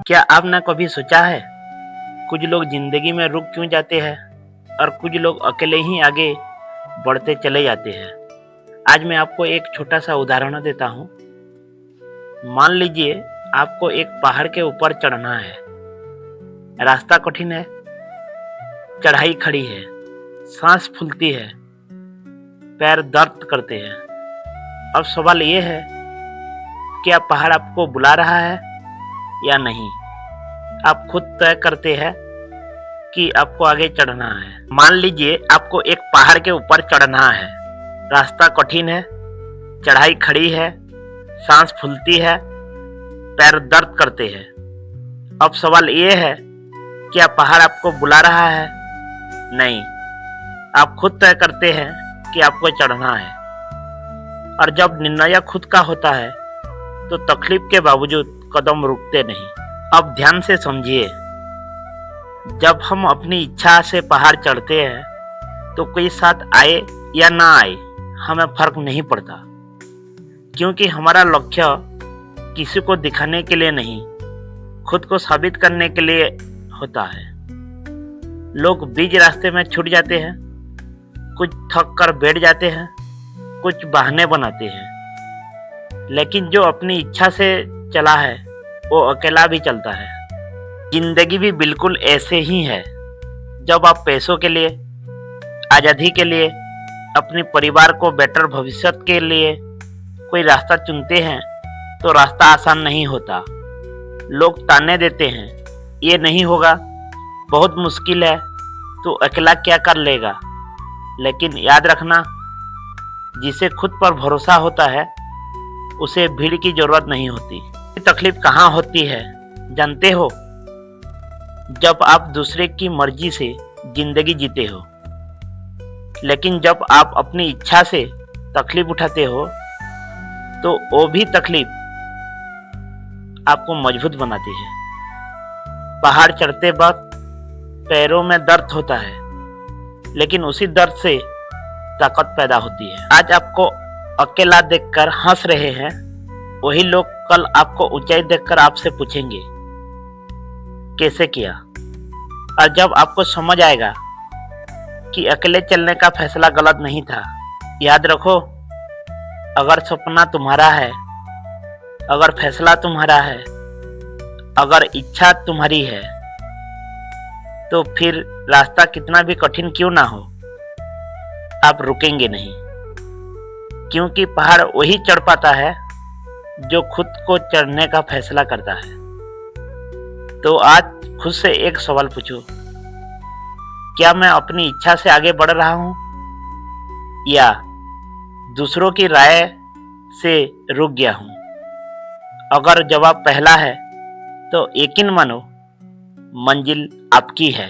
क्या आपने कभी सोचा है कुछ लोग जिंदगी में रुक क्यों जाते हैं और कुछ लोग अकेले ही आगे बढ़ते चले जाते हैं। आज मैं आपको एक छोटा सा उदाहरण देता हूँ। मान लीजिए आपको एक पहाड़ के ऊपर चढ़ना है। रास्ता कठिन है, चढ़ाई खड़ी है, सांस फूलती है, पैर दर्द करते हैं। अब सवाल ये है, क्या पहाड़ आपको बुला रहा है या नहीं? आप खुद तय करते हैं कि आपको आगे चढ़ना है। मान लीजिए आपको एक पहाड़ के ऊपर चढ़ना है। रास्ता कठिन है, चढ़ाई खड़ी है, सांस फूलती है, पैर दर्द करते हैं। अब सवाल ये है, क्या पहाड़ आपको बुला रहा है? नहीं, आप खुद तय करते हैं कि आपको चढ़ना है। और जब निर्णय खुद का होता है तो तकलीफ के बावजूद कदम रुकते नहीं। अब ध्यान से समझिए, जब हम अपनी इच्छा से पहाड़ चढ़ते हैं तो कोई साथ आए या ना आए हमें फर्क नहीं पड़ता, क्योंकि हमारा लक्ष्य किसी को दिखाने के लिए नहीं, खुद को साबित करने के लिए होता है। लोग बीच रास्ते में छूट जाते हैं, कुछ थक कर बैठ जाते हैं, कुछ बहाने बनाते हैं, लेकिन जो अपनी इच्छा से चला है वो अकेला भी चलता है। जिंदगी भी बिल्कुल ऐसे ही है। जब आप पैसों के लिए, आज़ादी के लिए, अपने परिवार को बेटर भविष्य के लिए कोई रास्ता चुनते हैं तो रास्ता आसान नहीं होता। लोग ताने देते हैं, ये नहीं होगा, बहुत मुश्किल है, तो अकेला क्या कर लेगा। लेकिन याद रखना, जिसे खुद पर भरोसा होता है उसे भीड़ की जरूरत नहीं होती। तकलीफ कहाँ होती है जानते हो? जब आप दूसरे की मर्जी से जिंदगी जीते हो, लेकिन जब आप अपनी इच्छा से तकलीफ उठाते हो तो वो भी तकलीफ आपको मजबूत बनाती है। पहाड़ चढ़ते वक्त पैरों में दर्द होता है, लेकिन उसी दर्द से ताकत पैदा होती है। आज आपको अकेला देखकर हंस रहे हैं, वही लोग कल आपको ऊंचाई देखकर आपसे पूछेंगे कैसे किया। और जब आपको समझ आएगा कि अकेले चलने का फैसला गलत नहीं था, याद रखो, अगर सपना तुम्हारा है, अगर फैसला तुम्हारा है, अगर इच्छा तुम्हारी है, तो फिर रास्ता कितना भी कठिन क्यों ना हो, आप रुकेंगे नहीं। क्योंकि पहाड़ वही चढ़ पाता है जो खुद को चढ़ने का फैसला करता है। तो आज खुद से एक सवाल पूछो, क्या मैं अपनी इच्छा से आगे बढ़ रहा हूं या दूसरों की राय से रुक गया हूं? अगर जवाब पहला है तो यकीन मानो, मंजिल आपकी है।